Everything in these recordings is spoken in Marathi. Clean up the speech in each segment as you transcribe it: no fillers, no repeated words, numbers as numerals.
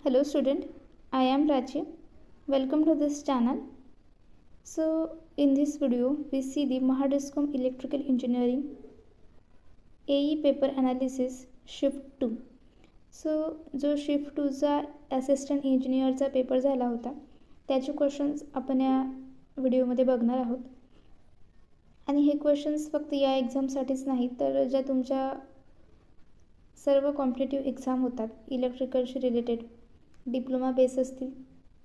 Hello student, I am Rachi. Welcome to this channel. So in this video we see the Mahadiscom Electrical Engineering AE paper analysis shift 2. So जो shift 2 चा असिस्टंट इंजिनियरचा पेपर झाला होता त्याचे क्वेश्चन्स आपण या व्हिडिओमध्ये बघणार आहोत. आणि हे क्वेश्चन्स फक्त या एक्झामसाठीच नाही तर ज्या तुमच्या सर्व कॉम्पिटिटिव्ह एक्झाम होतात इलेक्ट्रिकलशी रिलेटेड, डिप्लोमा बेस असतील,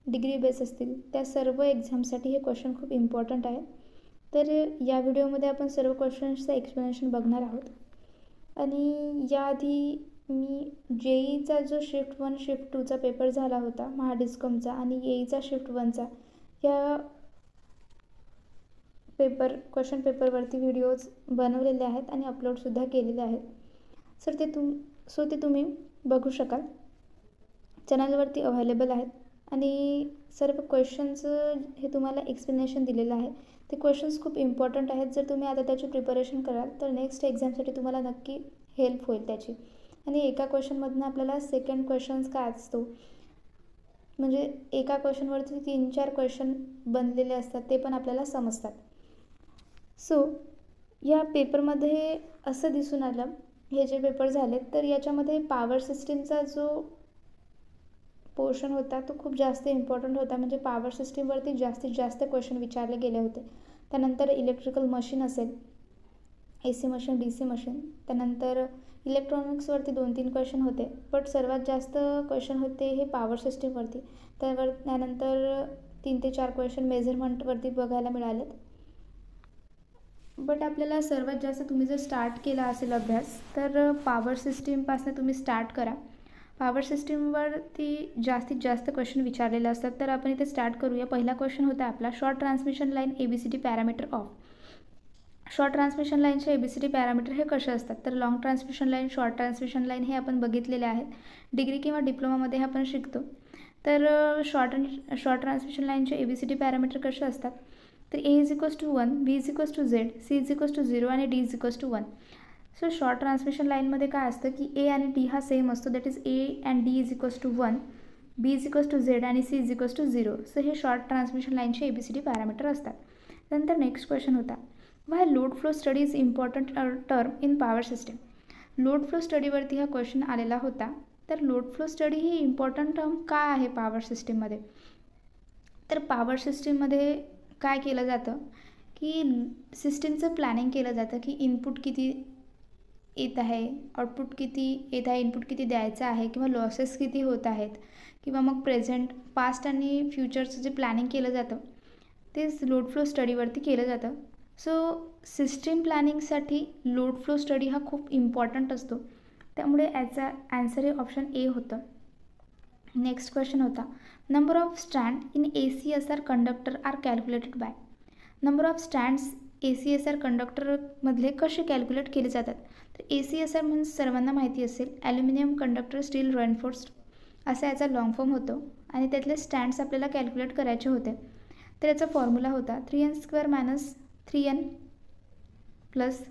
डिग्री बेस असतील, त्या सर्व एक्झामसाठी हे क्वेश्चन खूप इम्पॉर्टंट आहे. तर या व्हिडिओमध्ये आपण सर्व क्वेश्चन्सचं एक्सप्लेनेशन बघणार आहोत. आणि याआधी मी JEEचा जो शिफ्ट 1 शिफ्ट 2चा पेपर झाला होता महाडिस्कॉमचा आणि AEचा शिफ्ट 1चा या क्वेश्चन पेपरवरती व्हिडिओज बनवलेले आहेत आणि अपलोडसुद्धा केलेले आहेत. सर ते तुम्ही बघू शकाल, चॅनलवरती अवेलेबल आहेत. आणि सर्व क्वेश्चन्स हे तुम्हाला एक्सप्लेनेशन दिलेलं आहे. ते क्वेश्चन्स खूप इम्पॉर्टंट आहेत. जर तुम्ही आता त्याची प्रिपरेशन कराल तर नेक्स्ट एक्झामसाठी तुम्हाला नक्की हेल्प होईल त्याची. आणि एका क्वेश्चनमधनं आपल्याला सेकंड क्वेश्चन्स काय असतो, म्हणजे एका क्वेश्चनवरती 3-4 क्वेश्चन बनलेले असतात ते पण आपल्याला समजतात. सो या पेपरमध्ये असं दिसून आलं, हे जे पेपर झाले तर याच्यामध्ये पॉवर सिस्टीमचा जो पोर्शन होता तो खूप जास्त इम्पॉर्टंट होता. म्हणजे पॉवर सिस्टीमवरती जास्तीत जास्त क्वेश्चन विचारले गेले होते. त्यानंतर इलेक्ट्रिकल मशीन असेल, AC मशीन, DC मशीन, त्यानंतर इलेक्ट्रॉनिक्सवरती 2-3 क्वेश्चन होते. बट सर्वात जास्त क्वेश्चन होते हे पॉवर सिस्टीमवरती. त्यानंतर 3 ते 4 क्वेश्चन मेजरमेंटवरती बघायला मिळालेत. बट आपल्याला सर्वात जास्त तुम्ही जर स्टार्ट केला असेल अभ्यास तर पॉवर सिस्टीमपासून तुम्ही स्टार्ट करा. पॉवर सिस्टीमवरती जास्तीत जास्त क्वेश्चन विचारलेले असतात. तर आपण इथे स्टार्ट करूया. पहिला क्वेश्चन होता आपला short transmission line ABCD parameter of. Short transmission लाईनचे ABCD पॅरामीटर हे कसे असतात, तर long transmission line, short transmission line हे आपण बघितलेले आहेत. डिग्री किंवा डिप्लोमामध्ये हे आपण शिकतो. तर शॉर्ट ट्रान्समिशन लाईनचे ABCD पॅरामीटर कसे असतात, तर A = 1, B = Z, C = 0 आणि D = 1. सो शॉर्ट ट्रान्समिशन लाईनमध्ये काय असतं की A आणि D हा सेम असतो. That is A and D = 1, B = Z आणि C = 0. सो हे शॉर्ट ट्रान्समिशन लाईनचे ABCD पॅरामीटर असतात. नंतर नेक्स्ट क्वेश्चन होता, why load flow study is important term in power system. Load flow स्टडीवरती हा क्वेश्चन आलेला होता. तर लोड फ्लो स्टडी ही इम्पॉर्टंट टर्म का आहे पॉवर सिस्टीममध्ये, तर पॉवर सिस्टीममध्ये काय केलं जातं की सिस्टीमचं प्लॅनिंग केलं जातं की इनपुट किती येत आहे, आउटपुट किती येत आहे, इनपुट किती द्यायचं आहे, किंवा लॉसेस किती होत आहेत, किंवा मग प्रेझेंट, पास्ट आणि फ्युचरचं जे प्लॅनिंग केलं जातं तेच लोड फ्लो स्टडीवरती केलं जातं. सो सिस्टीम प्लॅनिंगसाठी लोड फ्लो स्टडी हा खूप इम्पॉर्टंट असतो. त्यामुळे याचा ॲन्सर हे ऑप्शन A होतं. नेक्स्ट क्वेश्चन होता, number of stand in ACSR conductor are calculated by. Number of stands ACSR कंडक्टरमधले कसे कॅल्क्युलेट केले जातात, तर ACSR म्हणजे सर्वांना माहिती असेल ॲल्युमिनियम कंडक्टर स्टील रेन्फोर्स्ड असा याचा लॉंग फॉर्म होतो. आणि त्यातले स्टँड्स आपल्याला कॅल्क्युलेट करायचे होते. तर याचा फॉर्म्युला होता 3n² - 3n +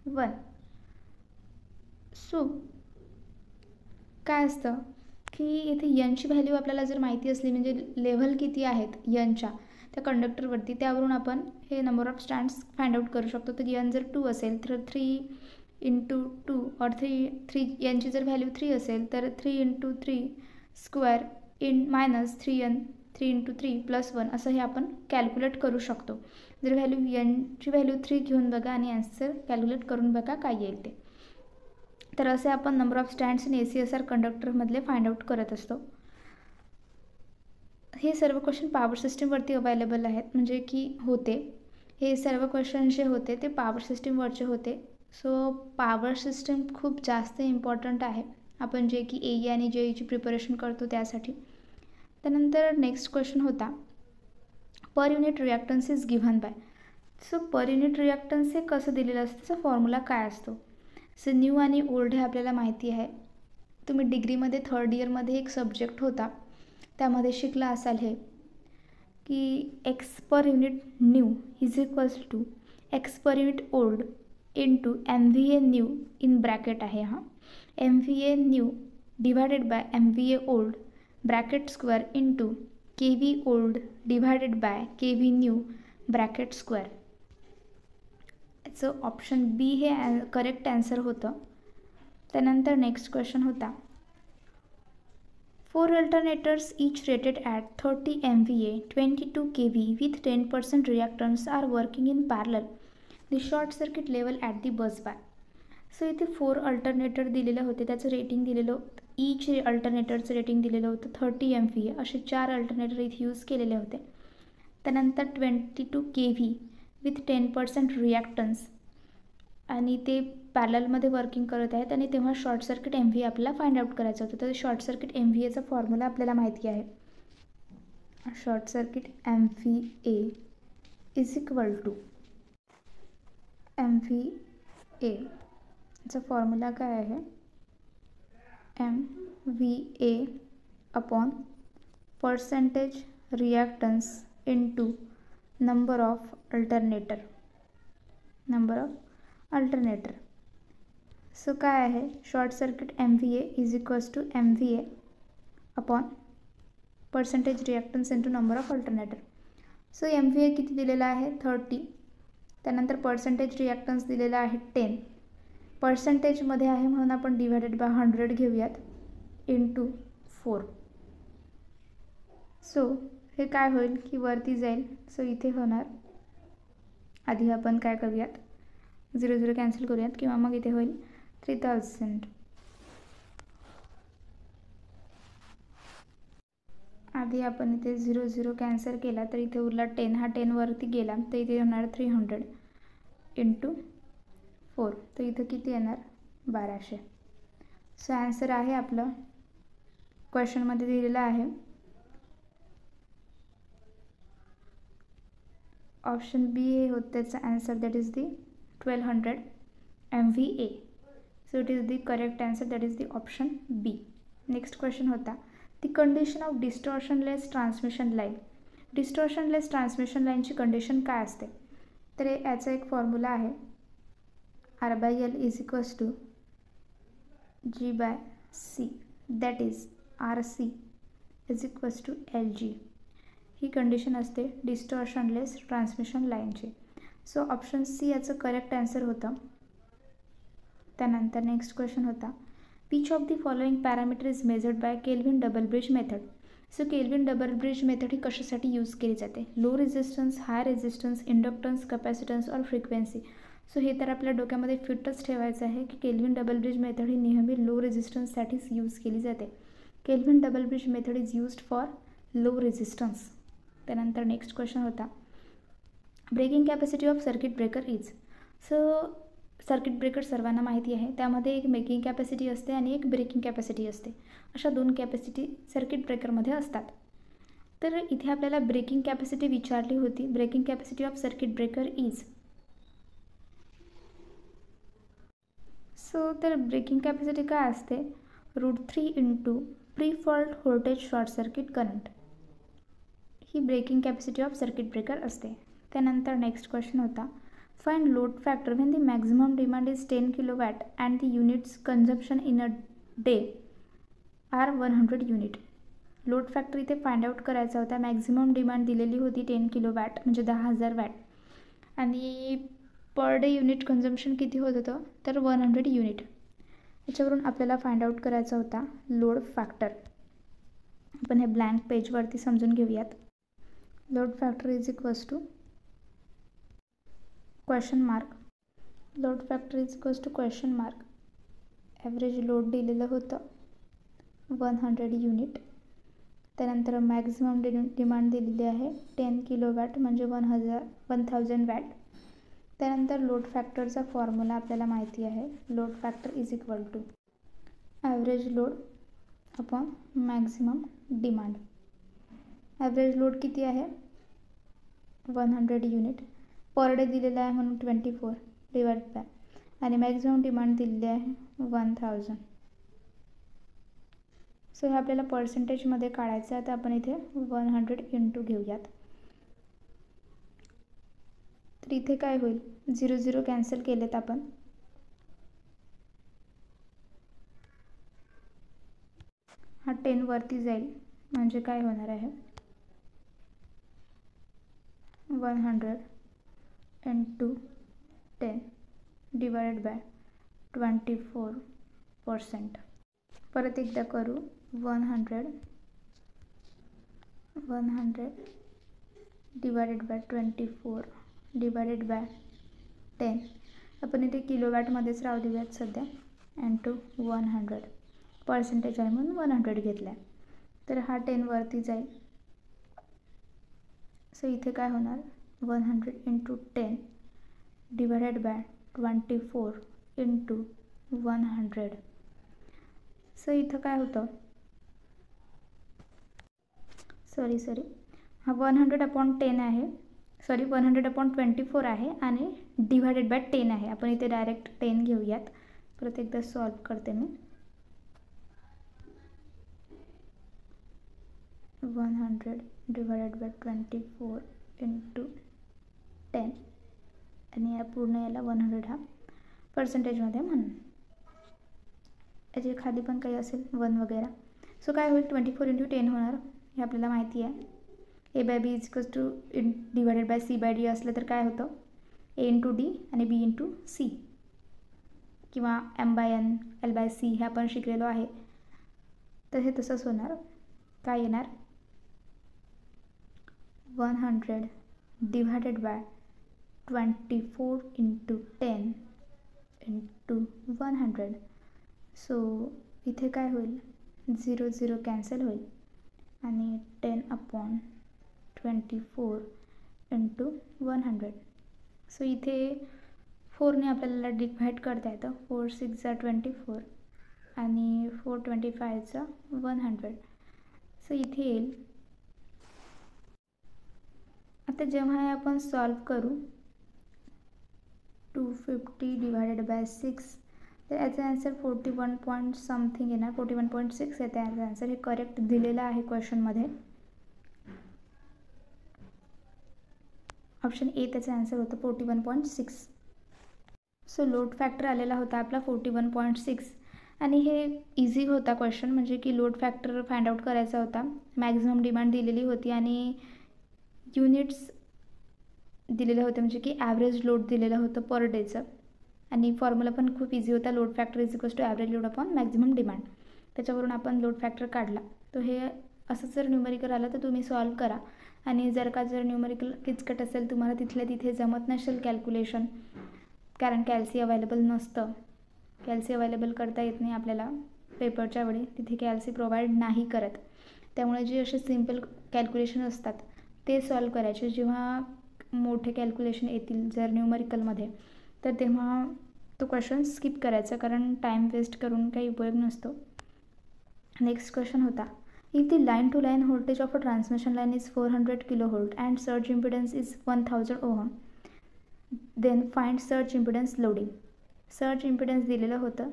1. सो काय असतं की इथे यनची व्हॅल्यू आपल्याला जर माहिती असली, म्हणजे लेव्हल किती आहेत यनच्या त्या कंडक्टरवरती, त्यावरून आपण हे number of stands find out करू शकतो. तर यन जर 2 असेल तर 3 × 2 और 3 यनची जर व्हॅल्यू 3 असेल तर 3 × 3² -3n 3 × 3 + 1 असं हे आपण कॅल्क्युलेट करू शकतो. जर यनची व्हॅल्यू 3 घेऊन बघा आणि आन्सर कॅल्क्युलेट करून बघा काय येईल ते. तर असे आपण number of stands in ACSR कंडक्टरमधले फाइंड आउट करत असतो. हे सर्व क्वेश्चन पॉवर सिस्टीमवरती अवेलेबल आहेत, म्हणजे की होते हे सर्व क्वेश्चन जे होते ते पॉवर सिस्टीमवरचे होते. सो पॉवर सिस्टीम खूप जास्त इम्पॉर्टंट आहे आपण जे की AE आणि JEEची प्रिपरेशन करतो त्यासाठी. त्यानंतर नेक्स्ट क्वेश्चन होता, per unit reactance is given bye. So per unit reactance हे कसं दिलेलं असतं, त्याचा फॉर्म्युला काय असतो. सो न्यू आणि ओल्ड हे आपल्याला माहिती आहे. तुम्ही डिग्रीमध्ये 3rd इयरमध्ये एक सब्जेक्ट होता त्यामध्ये शिकला असाल हे की x पर unit new is equals to x पर unit old into MVA new in bracket आहे हा, MVA new divided by MVA old bracket square into K V old divided by K V new bracket square. याचं ऑप्शन बी हे करेक्ट ॲन्सर होतं. त्यानंतर नेक्स्ट क्वेश्चन होता 4 alternators each rated at 30 MVA 22 kV with 10% reactance are working in parallel. The short circuit level at the bus bar. So इथे 4 अल्टरनेटर दिलेले होते, त्याचं रेटिंग दिलेलं होतं. ईच अल्टरनेटरचं रेटिंग दिलेलं होतं 30 MVA. असे 4 अल्टरनेटर इथे यूज केलेले होते. त्यानंतर 22 kV विथ 10% रिॲक्टन्स आणि ते पॅरललमध्ये वर्किंग करत आहेत आणि तेव्हा शॉर्ट सर्किट एम व्ही आपल्याला फाइंड आउट करायचं होतं. तर शॉर्ट सर्किट एम व्ही एचा फॉर्म्युला आपल्याला माहिती आहे. Short circuit M V A is equal to M V एचा फॉर्म्युला काय आहे, M V A upon percentage reactance into number of alternator. So काय आहे, short circuit M V A is equals to M V A upon percentage reactance into number of alternator. So M V ए किती दिलेला आहे 30. त्यानंतर पर्सेंटेज रिॲक्टन्स दिलेला आहे 10. पर्सेंटेजमध्ये आहे म्हणून आपण डिवायडेड बाय 100 घेऊयात इंटू 4. सो हे काय होईल की वरती जाईल. सो इथे होणार, आधी आपण काय करूयात 0 कॅन्सल करूयात किंवा मग इथे होईल 3000. आधी आपण इथे 0 कॅन्सल केला तर इथे उरला 10. हा 10 वरती गेला तर इथे होणार 300 इंटू 4. तर इथं किती येणार 1200. सो ॲन्सर आहे आपलं क्वेश्चनमध्ये दिलेलं आहे ऑप्शन बी हे होतं त्याचं answer, that is the 1200 MVA. So it is the correct answer, that is the option B. Next question होता the condition of distortionless transmission line. Distortionless transmission line ची कंडिशन काय असते, तर याचा एक फॉर्म्युला आहे R/L is equals to G/C, that is RC is equals to LG. ही कंडिशन असते डिस्टॉर्शनलेस ट्रान्समिशन लाईनची. सो ऑप्शन सी याचं करेक्ट ॲन्सर होतं. त्यानंतर नेक्स्ट क्वेश्चन होता which of the following parameter is measured by Kelvin double bridge method. So Kelvin double bridge method ही कशासाठी यूज केली जाते, low resistance, high resistance, inductance, capacitance और फ्रिक्वेन्सी. सो हे तर आपल्या डोक्यामध्ये फिटच ठेवायचं आहे की केल्विन डबल ब्रिज मेथड ही नेहमी लो रेजिस्टन्ससाठीच यूज केली जाते. Kelvin double bridge method is used for low resistance. त्यानंतर नेक्स्ट क्वेश्चन होता breaking capacity of circuit breaker is. So circuit breaker सर्वांना माहिती आहे, त्यामध्ये एक मेकिंग कॅपॅसिटी असते आणि एक ब्रेकिंग कॅपॅसिटी असते. अशा 2 कॅपॅसिटी सर्किट ब्रेकरमध्ये असतात. तर इथे आपल्याला ब्रेकिंग कॅपॅसिटी विचारली होती. Breaking capacity of circuit breaker is. So तर ब्रेकिंग कॅपॅसिटी काय असते, √3 into pre fault voltage short circuit current. ही breaking capacity of circuit breaker असते. त्यानंतर नेक्स्ट क्वेश्चन होता find load factor when the maximum demand is 10 kW and the units consumption in a day are 100 unit. Load factor इथे फाइंड आउट करायचा होता. मॅक्झिमम डिमांड दिलेली होती 10 kW म्हणजे 10,000 वॅट आणि पर डे युनिट कन्झम्पशन किती होत होतं तर 100 युनिट. याच्यावरून आपल्याला फाइंड आउट करायचा होता लोड फॅक्टर. आपण हे ब्लँक पेजवरती समजून घेऊयात. Load factor is equals to question mark. Load factor is equals to question mark. Average load दिलेलं होतं 100 युनिट. त्यानंतर मॅक्झिमम डिमांड दिलेली आहे 10 kW म्हणजे 1000 वॅट. त्यानंतर लोड फॅक्टरचा फॉर्म्युला आपल्याला माहिती आहे. Load factor is equal to average load upon maximum demand. Average load किती आहे 100 युनिट. पर डे दिलेला आहे म्हणून 24 डिवाइड बाय आणि मॅक्झिमम डिमांड दिलेली आहे 1000. सो हे आपल्याला पर्सेंटेजमध्ये काढायचं आहे. तर आपण इथे 100 इंटू घेऊयात. तर इथे काय होईल 0 कॅन्सल केलेत आपण. हा 10 वरती जाईल म्हणजे काय होणार आहे 100 इंटू 10 डिवायडेड बाय 24%. परत एकदा करू. 100 डिवायडेड बाय 24 डिवायडेड बाय 10. आपण इथे किलोवॅटमध्येच राहू देऊयात सध्या. इंटू 100 पर्सेंटेज आहे म्हणून 100 घेतला आहे. तर हा 10 वरती जाईल. सो इथे काय होणार 100 into 10 divided by 24 into 100. So इथं काय होतं सॉरी हा 100/10 आहे. 100/24 आहे आणि डिवायडेड बाय 10 आहे. आपण इथे डायरेक्ट 10 घेऊयात. परत एकदा सॉल्व करते मी. 100 डिवायडेड बाय 24 इंटू 10 आणि या पूर्ण याला 100 हा पर्सेंटेजमध्ये म्हणून. याच्या खाली पण काही असेल 1 वगैरे. सो काय होईल 24 इंटू 10 होणार. हे आपल्याला माहिती आहे. A/B = डिवायडेड बाय C/D असलं तर काय होतं A इंटू D आणि B इंटू C किंवा M/N L/C हे आपण शिकलेलो आहे. तर हे तसंच होणार. काय येणार 100 divided by 24 into 10 into 100. So इथे काय होईल 0 0 कॅन्सल होईल आणि 10/24 इंटू 100. सो इथे 4ने आपल्याला डिवाइड करता येतं. 4 6 24 आणि 4 25 100. सो इथे येईल. आता जेव्हा हे आपण सॉल्व करू 250 डिवायडेड बाय 6 तर याचा आन्सर 41 पॉईंट समथिंग येणार. 41.6 येते याचा आन्सर. हे करेक्ट दिलेलं आहे क्वेश्चनमध्ये. ऑप्शन ए त्याचा आन्सर होतं 41.6. सो लोड फॅक्टर आलेला होता आपला 41.6 आणि हे इझी होता क्वेश्चन. म्हणजे की लोड फॅक्टर फाइंड आउट करायचा होता. मॅक्झिमम डिमांड दिलेली होती आणि युनिट्स दिलेलं होतं म्हणजे की ॲव्हरेज लोड दिलेलं होतं पर डेचं. आणि फॉर्म्युला पण खूप इझी होता. Load factor = average load upon maximum demand. त्याच्यावरून आपण लोड फॅक्टर काढला. तो हे असं जर न्यूमेरिकल आलं तर तुम्ही सॉल्व करा. आणि जर न्यूमेरिकल किचकट असेल तुम्हाला तिथल्या तिथे जमत नसेल कॅल्क्युलेशन कारण कॅल्सी अवेलेबल नसतं. कॅल्सी अवेलेबल करता येत नाही आपल्याला पेपरच्या वेळी. तिथे कॅल्सी प्रोव्हाइड नाही करत. त्यामुळे जे असे सिम्पल कॅल्क्युलेशन असतात ते सॉल्व करायचे. जेव्हा मोठे कॅल्क्युलेशन येतील जर न्यूमरिकलमध्ये तर तेव्हा तो क्वेश्चन स्किप करायचा कारण टाईम वेस्ट करून काही उपयोग नसतो. नेक्स्ट क्वेश्चन होता if the line to line voltage of a transmission line is 400 kV and surge impedance is 1000 Ω then find surge impedance loading. Surge impedance दिलेलं होतं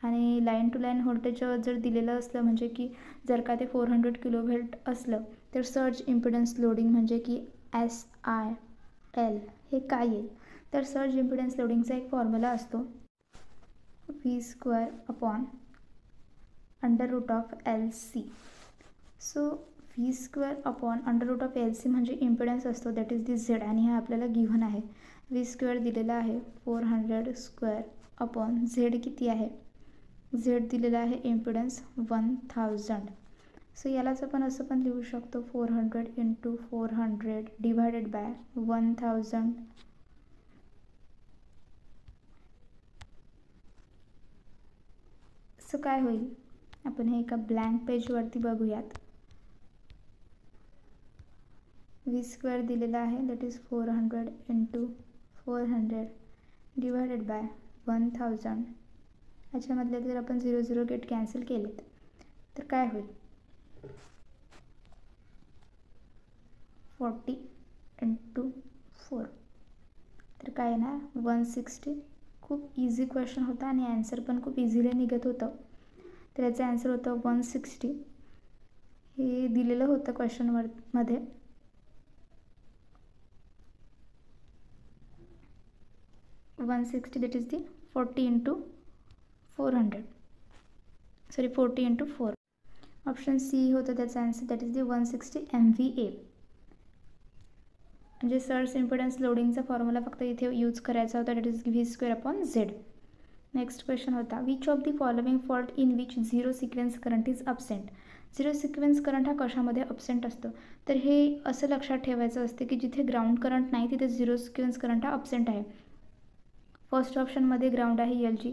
आणि लाईन टू लाईन व्होल्टेज जर दिलेलं असलं म्हणजे की जर का ते 400 kV असलं तर सर्ज इम्पिडन्स लोडिंग म्हणजे की SIL हे काय येईल. तर सर्ज इम्पिडन्स लोडिंगचा एक फॉर्म्युला असतो V² √ LC. So V² √ LC म्हणजे इम्पिडन्स असतो दॅट इज दी Z आणि हा आपल्याला गिव्हन आहे. V² दिलेला आहे 400² Z किती आहे Z दिलेला आहे इम्पिडन्स 1000. सो यालाच आपण असं पण लिहू शकतो 400 इंटू 400 डिवायडेड बाय 1000. सो काय होईल आपण हे एका ब्लँक पेजवरती बघूयात. V² दिलेला आहे that is 400 into 400 divided by 1000. याच्यामधले जर आपण 0 0 गेट कॅन्सल केलेत तर काय होईल 40 इंटू 4 तर काय येणार 160. खूप इझी क्वेश्चन होता आणि ॲन्सर पण खूप इझिली निघत होतं. तर याचं ॲन्सर होतं 160. हे दिलेलं होतं क्वेश्चनमध्ये. That is the 40 into 400 40 into 4. Option C होतं त्याचा answer, that is the 160 MVA. म्हणजे सर्ज इम्पिडन्स लोडिंगचा फॉर्म्युला फक्त इथे यूज करायचा होता, that is V²/Z. Next question होता, which of the following fault in which zero sequence current is absent. Zero sequence current हा कशामध्ये अब्सेंट असतो, तर हे असं लक्षात ठेवायचं असते की जिथे ग्राउंड करंट नाही तिथे झिरो सिक्वेन्स करंट हा अब्सेंट आहे. फर्स्ट ऑप्शनमध्ये ग्राउंड आहे LG,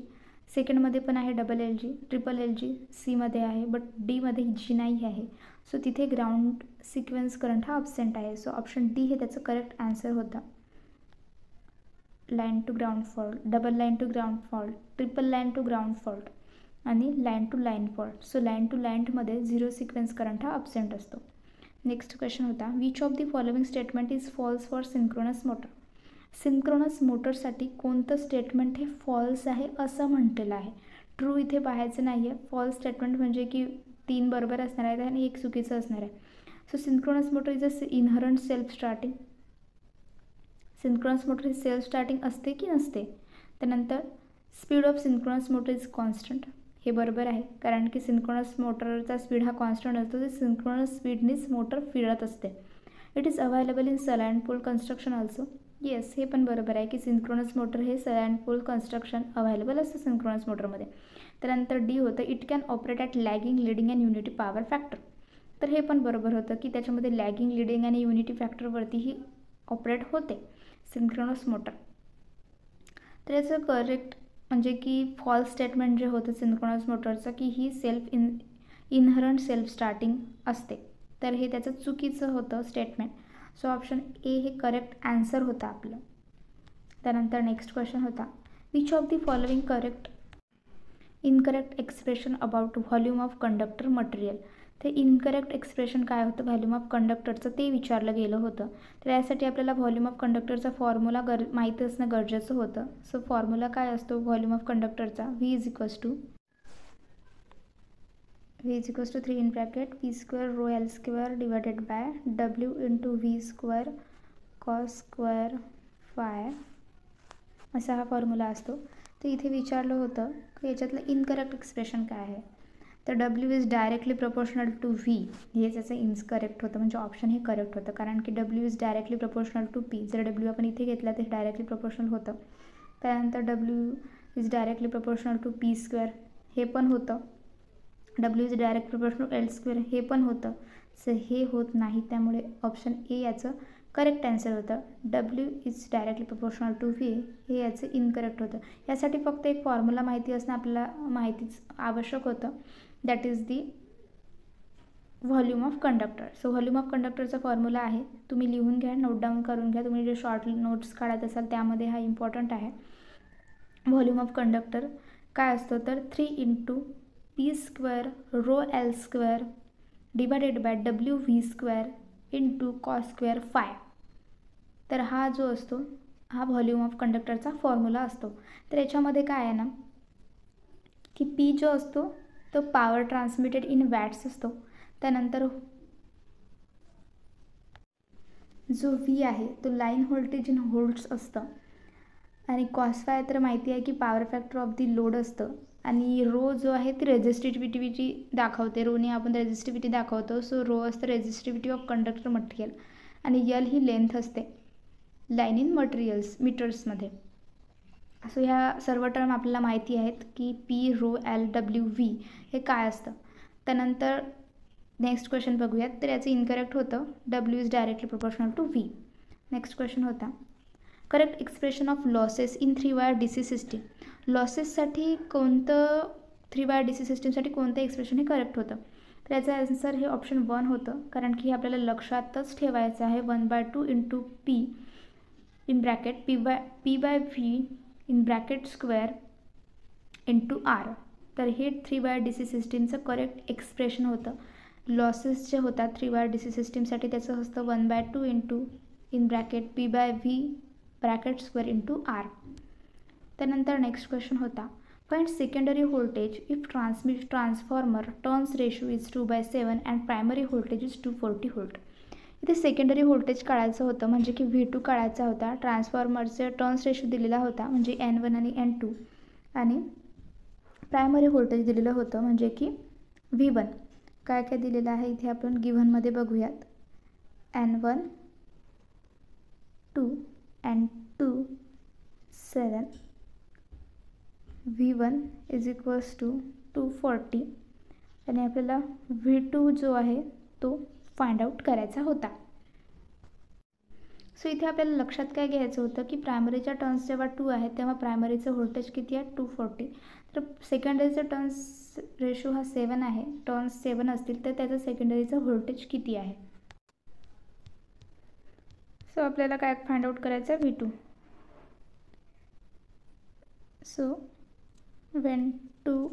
सेकंडमध्ये पण आहे डबल LG, ट्रिपल LG, सीमध्ये आहे, बट डीमध्ये G नाही आहे. सो तिथे ग्राउंड सिक्वेन्स करंट हा अब्सेंट आहे. सो ऑप्शन डी हे त्याचं करेक्ट आन्सर होता. Line to ground fault, double line to ground fault, triple line to ground fault आणि line to line fault. So line to लाईनमध्ये झिरो सिक्वेन्स करंट हा अब्सेंट असतो. नेक्स्ट क्वेश्चन होता, which of the following statement is false for synchronous motor. Synchronous मोटरसाठी कोणतं स्टेटमेंट हे फॉल्स आहे असं म्हटलेलं आहे. ट्रू इथे पाहायचं नाही आहे. फॉल्स स्टेटमेंट म्हणजे की 3 बरोबर असणार आहे आणि 1 चुकीचं असणार आहे. So synchronous motor is a inherent self starting. Synchronous motor ही सेल्फ स्टार्टिंग असते की नसते. त्यानंतर speed of synchronous motor is constant. हे बरोबर आहे, कारण की सिंक्रोनस मोटरचा स्पीड हा कॉन्स्टंट असतो. ते सिंक्रोनस स्पीडनीच मोटर फिरत असते. It is available in saline pool construction also. Yes, हे पण बरोबर आहे की सिंक्रोनस मोटर हे सलाइन पूल कन्स्ट्रक्शन अवेलेबल असतं सिंक्रोनस मोटरमध्ये. त्यानंतर डी होतं, it can operate at lagging, leading and unity power factor. तर हे पण बरोबर होतं की त्याच्यामध्ये लॅगिंग, लिडिंग आणि युनिटी फॅक्टरवरतीही ऑपरेट होते सिंक्रोनस मोटर. तर याचं करेक्ट म्हणजे की फॉल्स स्टेटमेंट जे होतं सिंक्रोनस मोटरचं की ही इनहरंट सेल्फ स्टार्टिंग असते. तर हे त्याचं चुकीचं होतं स्टेटमेंट. सो ऑप्शन ए हे करेक्ट आन्सर होतं आपलं. त्यानंतर नेक्स्ट क्वेश्चन होता, which of the following incorrect expression about volume of conductor material. ते इनकरेक्ट एक्सप्रेशन काय होतं व्हॉल्यूम ऑफ कंडक्टरचं ते विचारलं गेलं होतं. तर यासाठी आपल्याला व्हॉल्यूम ऑफ कंडक्टरचा फॉर्म्युला माहिती असणं गरजेचं होतं. सो फॉर्म्युला काय असतो व्हॉल्यूम ऑफ कंडक्टरचा, V is equals to 3 in bracket P² rho L² divided by W into V² cos² phi असा हा फॉर्म्युला असतो. तर इथे विचारलं होतं की याच्यातलं इनकरेक्ट एक्सप्रेशन काय आहे. तर W is directly proportional to V हे त्याचं इनकरेक्ट होतं. म्हणजे ऑप्शन हे करेक्ट होतं, कारण की W is directly proportional to P. जर W आपण इथे घेतला तर डायरेक्टली प्रपोर्शनल होतं. त्यानंतर W is directly proportional to P² हे पण होतं. W is direct proportional L² हे पण होतं. सो हे होत नाही, त्यामुळे ऑप्शन ए याचं करेक्ट आन्सर होतं. W is directly proportional to V हे याचं इनकरेक्ट होतं. यासाठी फक्त एक फॉर्म्युला माहिती असणं आपल्याला माहितीच आवश्यक होतं, that is the volume of conductor. So volume of कंडक्टरचा फॉर्म्युला आहे, तुम्ही लिहून घ्या, नोट डाऊन करून घ्या. तुम्ही जे शॉर्ट नोट्स काढत असाल त्यामध्ये हा इम्पॉर्टंट आहे. व्हॉल्यूम ऑफ कंडक्टर काय असतं तर 3 into P² rho L² divided by WV² into cos² phi. तर हा जो असतो हा व्हॉल्यूम ऑफ कंडक्टरचा फॉर्म्युला असतो. तर याच्यामध्ये काय आहे ना की P जो असतो तो पॉवर ट्रान्समिटेड इन वॅट्स असतो. त्यानंतर जो V आहे तो लाईन व्होल्टेज इन व्होल्ट्स असतं. आणि cos phi तर माहिती आहे की power factor of the load असतं. आणि रो जो आहे ती रेझिस्टिव्हिटी दाखवते. रोने आपण रेझिस्टिव्हिटी दाखवतो. सो रो असतं रेझिस्टिव्हिटी ऑफ कंडक्टर मटेरियल आणि L ही लेंथ असते लाईन इन मटेरियल्स मीटर्समध्ये. सो ह्या सर्व टर्म आपल्याला माहिती आहेत की P रो L W V हे काय असतं. त्यानंतर नेक्स्ट क्वेश्चन बघूयात. तर याचं इनकरेक्ट होतं, W is directly proportional to V. Next question होता, correct expression of losses in 3 wire DC system. लॉसेससाठी कोणतं 3 वायर DC सिस्टीमसाठी कोणतं एक्सप्रेशन हे करेक्ट होतं. तर याचं आन्सर हे ऑप्शन 1 होतं, कारण की हे आपल्याला लक्षातच ठेवायचं आहे. 1/2 into P in bracket P by V in bracket square into R. तर हे 3 वायर DC सिस्टीमचं करेक्ट एक्सप्रेशन होतं. लॉसेस जे होतात 3 वायर DC सिस्टीमसाठी त्याचं असतं 1/2 into in bracket P by V bracket square into R. त्यानंतर नेक्स्ट क्वेश्चन होता, find secondary voltage if transformer turns ratio is 2/7 and primary voltage is 240 volt. इथे सेकंडरी व्होल्टेज काढायचं होतं, म्हणजे की V2 काढायचा होता. ट्रान्सफॉर्मरचे टर्न्स रेशो दिलेला होता म्हणजे N1 आणि N2 आणि प्रायमरी व्होल्टेज दिलेलं होतं म्हणजे की V1. काय काय दिलेलं आहे इथे आपण गिव्हनमध्ये बघूयात. N1 2 N2 7 V1 is equals to 240 आणि आपल्याला V2 जो आहे तो फाइंड आउट करायचा होता. सो इथे आपल्याला लक्षात काय घ्यायचं होतं की प्रायमरीच्या टर्न्स जेव्हा 2 आहेत तेव्हा प्रायमरीचं व्होल्टेज किती आहे 240. तर सेकंडरीचं टर्न्स रेशो हा 7 आहे. टर्न्स 7 असतील तर त्याचं सेकंडरीचं व्होल्टेज किती आहे. सो आपल्याला काय फाइंड आउट करायचं आहे V2. So when 2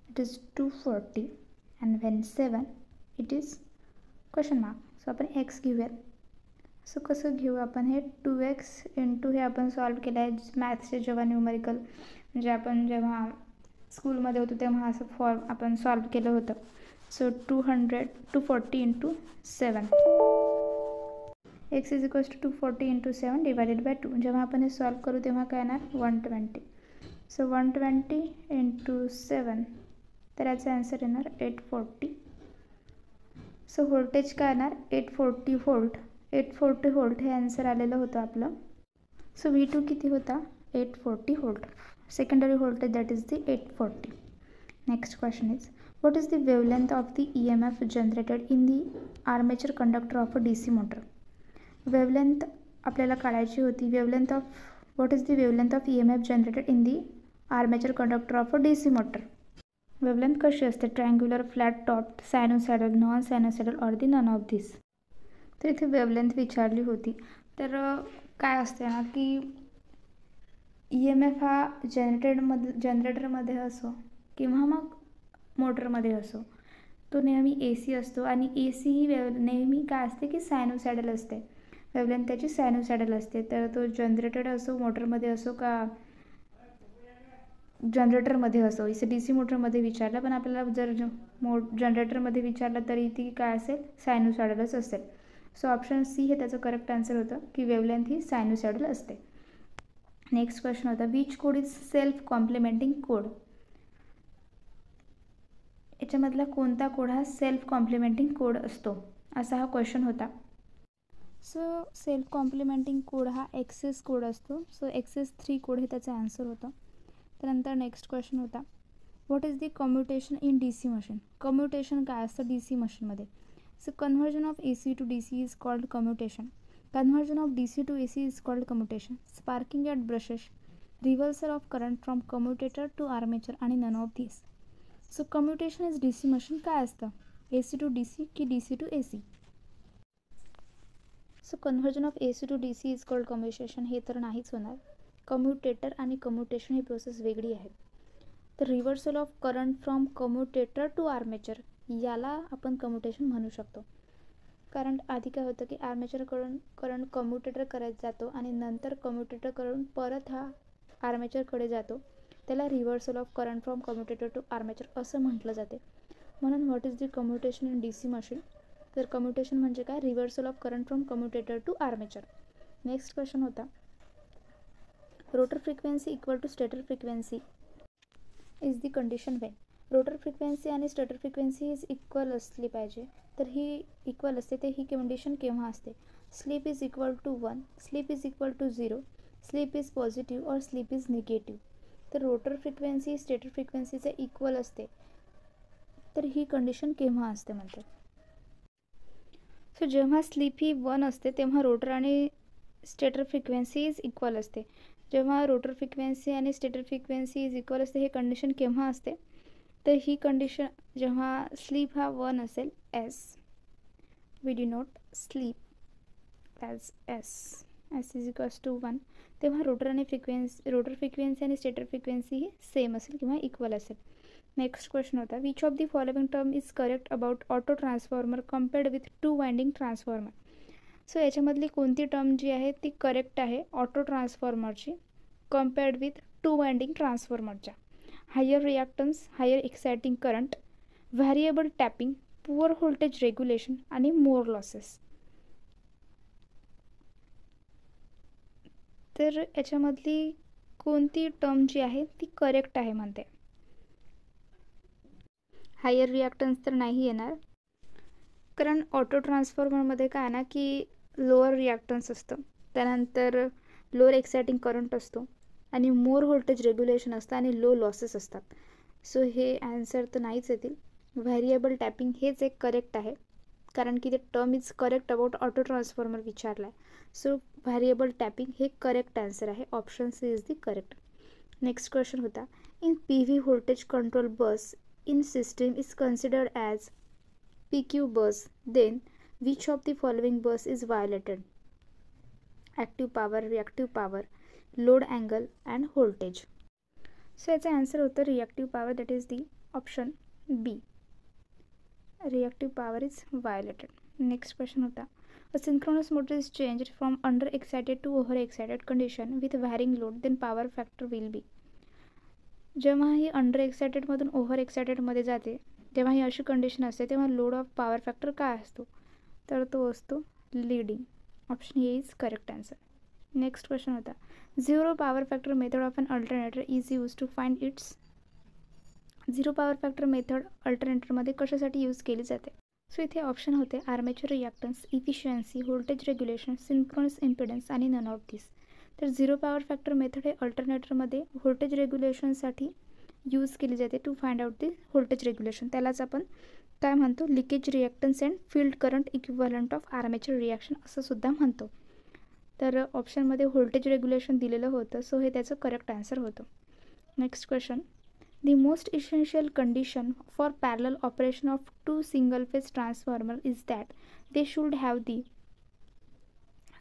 it is 240 and when 7 it is question mark. So आपण x घेऊयात. सो कसं घेऊ आपण हे 2x इंटू हे आपण सॉल्व केलं आहे मॅथ्सचे जेव्हा न्यूमरिकल म्हणजे आपण जेव्हा स्कूलमध्ये होतो तेव्हा असं फॉर्म आपण सॉल्व केलं होतं. So 240 into 7 x is equals to 240 into 7 divided by 2. जेव्हा आपण हे सॉल्व करू तेव्हा काय येणार 120. सो 120 इंटू 7 तर याचा आन्सर येणार 840. सो व्होल्टेज काय येणार 840 व्होल्ट. 840 व्होल्ट हे आन्सर आलेलं होतं आपलं. सो V2 किती होता 840 volt. Secondary voltage that is the 840. Next question is what is the wavelength of the EMF generated in the armature conductor of a DC motor. Wavelength आपल्याला काढायची होती. Wavelength of what is the wavelength of EMF generated in the armature conductor of a DC motor. Wavelength कशी असते triangular flat top sinusoidal non sinusoidal or the none of this. तर इथे वेवलेंथ विचारली होती. तर काय असते ना की EMF हा जनरेटरमध्ये असो किंवा मग मोटरमध्ये असो तो नेहमी AC असतो आणि AC ही नेहमी काय असते की सायनोसायडल असते. वेवलेंथ त्याची सायनोसायडल असते. तर तो जनरेटर असो मोटरमध्ये असो का जनरेटरमध्ये असो. इथे DC मोटरमध्ये विचारलं पण आपल्याला जर जनरेटरमध्ये विचारलं तरी ती काय असेल सायनोसायडलच असेल. सो ऑप्शन C हे त्याचं करेक्ट आन्सर होतं की वेवलेंथ ही सायनोसायडल असते. नेक्स्ट क्वेश्चन होता which code is self complementing code. याच्यामधला कोणता कोड हा सेल्फ कॉम्प्लिमेंटिंग कोड असतो असा हा क्वेश्चन होता. सो सेल्फ कॉम्प्लिमेंटिंग कोड हा एक्सेस कोड असतो. सो एक्सेस 3 कोड हे त्याचं आन्सर होतं. त्यानंतर नेक्स्ट क्वेश्चन होता what is the commutation in DC machine. Commutation काय असतं DC मशीनमध्ये. So conversion of AC to DC is called commutation. Conversion of DC to AC is called commutation. Sparking at brushes, reversal of current from commutator to armature आणि none of these. So commutation is DC machine काय असतं AC to DC की DC to AC. So conversion of AC to DC is called commutation हे तर नाहीच होणार. कम्युटेटर आणि कम्युटेशन ही प्रोसेस वेगळी आहे. तर reversal of current from commutator to armature याला आपण कम्युटेशन म्हणू शकतो. कारण आधी काय होतं की आर्मेचरकडून करंट कम्युटेटर करत जातो आणि नंतर कम्युटेटरकडून परत हा आर्मेचरकडे जातो. त्याला reversal of current from commutator to armature असं म्हटलं जाते. म्हणून what is the commutation in DC machine. तर कम्युटेशन म्हणजे काय reversal of current from commutator to armature. Next question होता rotor frequency equal to stator frequency is the condition when. Rotor frequency आणि स्टेटर फ्रिक्वेन्सी इज इक्वल असली पाहिजे. तर ही इक्वल असते ते ही कंडिशन केव्हा असते. Slip is equal to 1, slip is equal to 0, slip is positive और स्लीप इज निगेटिव्ह. तर रोटर फ्रिक्वेन्सी स्टेटर फ्रिक्वेन्सीचे इक्वल असते तर ही कंडिशन केव्हा असते म्हणते. सो जेव्हा स्लीप ही 1 असते तेव्हा रोटर आणि स्टेटर फ्रिक्वेन्सी इज इक्वल असते. जेव्हा रोटर फ्रिक्वेन्सी आणि स्टेटर फ्रिक्वेन्सी इज इक्वल असते हे कंडिशन केव्हा असते. तर ही कंडिशन जेव्हा स्लीप हा 1 असेल S we denote slip as S is equals to 1 तेव्हा रोटर फ्रिक्वेन्सी आणि स्टेटर फ्रिक्वेन्सी ही सेम असेल किंवा इक्वल असेल. नेक्स्ट क्वेश्चन होता which of the following term is correct about auto transformer compared with 2 winding transformer. So याच्यामधली कोणती टर्म जी आहे ती करेक्ट आहे ऑटो ट्रान्सफॉर्मरची कम्पेअर्ड विथ 2 वाइंडिंग ट्रान्सफॉर्मरच्या. Higher reactance, higher exciting current, variable tapping, poor voltage regulation आणि मोर लॉसेस. तर याच्यामधली कोणती टर्म जी आहे ती करेक्ट आहे म्हणते. हायर रिॲक्टन्स तर नाही येणार, कारण ऑटो ट्रान्सफॉर्मरमध्ये काय ना की लोअर रिॲक्टन्स असतं, त्यानंतर लोअर एक्सायटिंग करंट असतो आणि मोर व्होल्टेज रेग्युलेशन असतं आणि लो लॉसेस असतात. सो हे ॲन्सर तर नाहीच येतील. व्हॅरिएबल टॅपिंग हेच एक करेक्ट आहे, कारण की ते term is correct about auto transformer विचारला आहे. सो व्हॅरिएबल टॅपिंग हे करेक्ट ॲन्सर आहे. Option C is the correct. Next question होता, in PV voltage control bus in system is considered as PQ bus, then which of the following bus is violated? Active power, reactive power, load angle and voltage. So याचा आन्सर होतं reactive power, that is the option B. Reactive power is violated. Next question होता, a synchronous motor is changed from under excited to over excited condition with varying load, then power factor will be. जेव्हा ही अंडर एक्सायटेडमधून ओव्हर एक्सायटेडमध्ये जाते, तेव्हा ही अशी कंडिशन असते, तेव्हा लोड ऑफ पॉवर फॅक्टर काय असतो, तर तो असतो leading. Option A is correct answer. Next question होता, zero power factor method of an alternator is use to find its. Zero power factor method अल्टरनेटरमध्ये कशासाठी यूज केली जाते? सो इथे ऑप्शन होते armature reactance, efficiency, voltage regulation, synchronous impedance आणि नन ऑफ दिस. तर झिरो पॉवर फॅक्टर मेथड हे अल्टरनेटरमध्ये व्होल्टेज रेग्युलेशनसाठी यूज केली जाते to find out the voltage regulation. त्यालाच आपण काय म्हणतो, leakage reactance and field current equivalent of armature reaction असं सुद्धा म्हणतो. तर ऑप्शनमध्ये व्होल्टेज रेग्युलेशन दिलेलं होतं, सो हे त्याचं करेक्ट आन्सर होतं. Next question, the most essential condition for parallel operation of two single phase transformer is that they should have the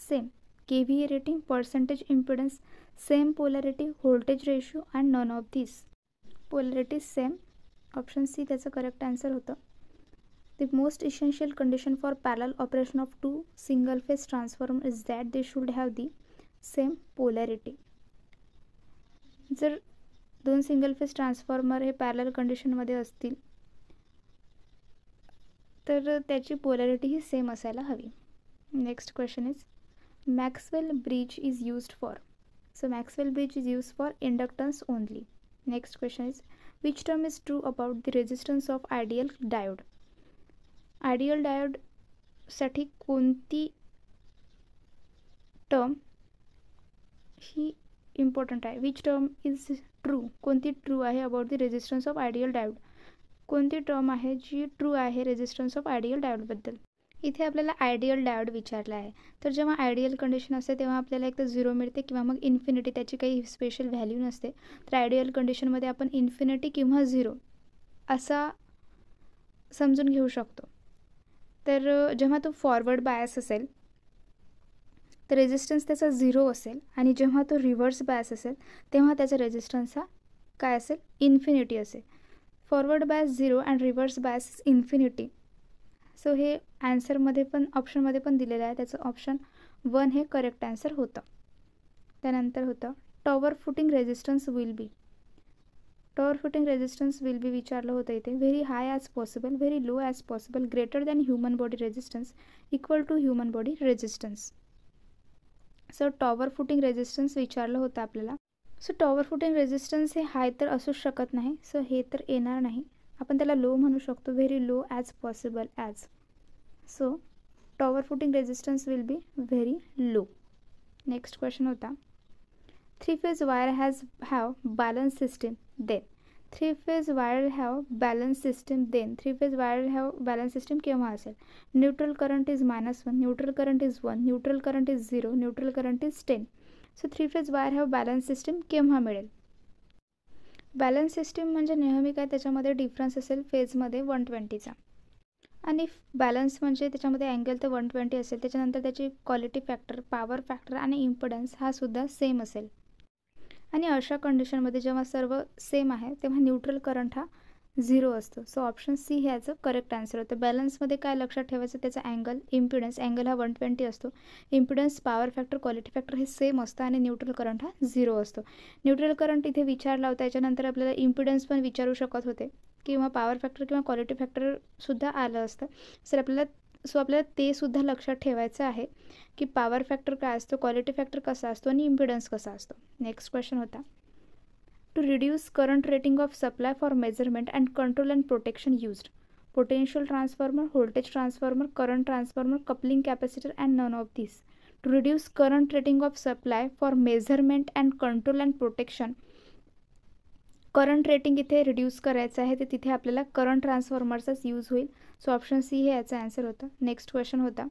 same KVA rating, percentage impedance, same polarity, voltage ratio and none of these. Polarity same. Option C त्याचं करेक्ट आन्सर होतं. The most essential condition for parallel operation of two single phase transformer is that they should have the same polarity. जर दोन सिंगल फेज ट्रान्सफॉर्मर हे पॅरलल कंडिशनमध्ये असतील तर त्याची पोलॅरिटी ही सेम असायला हवी. Next question is, Maxwell bridge is used for. So Maxwell bridge is used for inductance only. Next question is, which term is true about the resistance of ideal diode? Ideal diode साठी कोणती टर्म ही इम्पॉर्टंट आहे? विच टर्म इज ट्रू, कोणती ट्रू आहे about the resistance of ideal diode? कोणती टर्म आहे जी ट्रू आहे रेजिस्टन्स ऑफ आयडियल डायोडबद्दल? इथे आपल्याला आयडियल डायोड विचारला आहे. तर जेव्हा आयडियल कंडिशन असते तेव्हा आपल्याला एक तर 0 मिळते किंवा मग इन्फिनिटी, त्याची काही स्पेशल व्हॅल्यू नसते. तर आयडियल कंडिशनमध्ये आपण इन्फिनिटी किंवा 0 असा समजून घेऊ शकतो. तर जेव्हा तो फॉरवर्ड बायस असेल तर रेजिस्टन्स त्याचा 0 असेल, आणि जेव्हा तो रिव्हर्स बायस असेल तेव्हा त्याचा रेजिस्टन्स हा काय असेल, इन्फिनिटी असेल. Forward bias 0 and reverse bias infinity. So हे ॲन्सरमध्ये पण ऑप्शनमध्ये पण दिलेलं आहे, त्याचं ऑप्शन 1 हे करेक्ट ॲन्सर होतं. त्यानंतर होतं tower footing resistance will be. Tower footing resistance will be विचारलं होतं इथे. Very high as possible, very low as possible, greater than human body resistance, equal to human body resistance. So tower footing resistance विचारलं होतं आपल्याला. सो टॉवर फुटिंग रेजिस्टन्स हे हाय तर असूच शकत नाही, सो हे तर येणार नाही. आपण त्याला लो म्हणू शकतो, very low as possible as. So tower footing resistance will be very low. Next question होता, three phase wire have balance system then. Three phase wire have balance system then. Three phase wire have balance system केव्हा असेल? Neutral current is -1, neutral current is 1, neutral current is 0, neutral current is 10. So three phase wire have balance system केव्हा मिळेल? बॅलन्स सिस्टीम म्हणजे नेहमी काय त्याच्यामध्ये डिफरन्स असेल फेजमध्ये 120चा, आणि बॅलन्स म्हणजे त्याच्यामध्ये अँगल तर 120 असेल, त्याच्यानंतर त्याची क्वालिटी फॅक्टर, पॉवर फॅक्टर आणि इम्पडन्स हा सुद्धा सेम असेल. आणि अशा कंडिशनमध्ये जेव्हा सर्व सेम आहे तेव्हा न्यूट्रल करंट हा 0 असतो. सो ऑप्शन सी हे याचं करेक्ट आन्सर होतं. बॅलन्समध्ये काय लक्षात ठेवायचं, त्याचा अँगल, इम्पिडन्स, अँगल हा 120 असतो, impedance, power factor, quality factor हे सेम असतं, आणि न्यूट्रल करंट हा 0 असतो. न्यूट्रल करंट इथे विचारला होता, याच्यानंतर आपल्याला इम्पिडन्स पण विचारू शकत होते, किंवा पॉवर फॅक्टर किंवा क्वालिटी फॅक्टरसुद्धा आलं असतं. सो आपल्याला ते सुद्धा लक्षात ठेवायचं आहे की पॉवर फॅक्टर काय असतो, क्वालिटी फॅक्टर कसा असतो आणि इम्पिडन्स कसा असतो. नेक्स्ट क्वेश्चन होता, to reduce current rating of supply for measurement and control and protection used. Potential transformer, voltage transformer, current transformer, coupling capacitor and none of these. To reduce current rating of supply for measurement and control and protection. Current rating इथे रिड्यूस करायचं आहे, तर तिथे आपल्याला करंट ट्रान्सफॉर्मरचाच यूज होईल. सो ऑप्शन सी हे याचा आन्सर होता. नेक्स्ट क्वेश्चन होता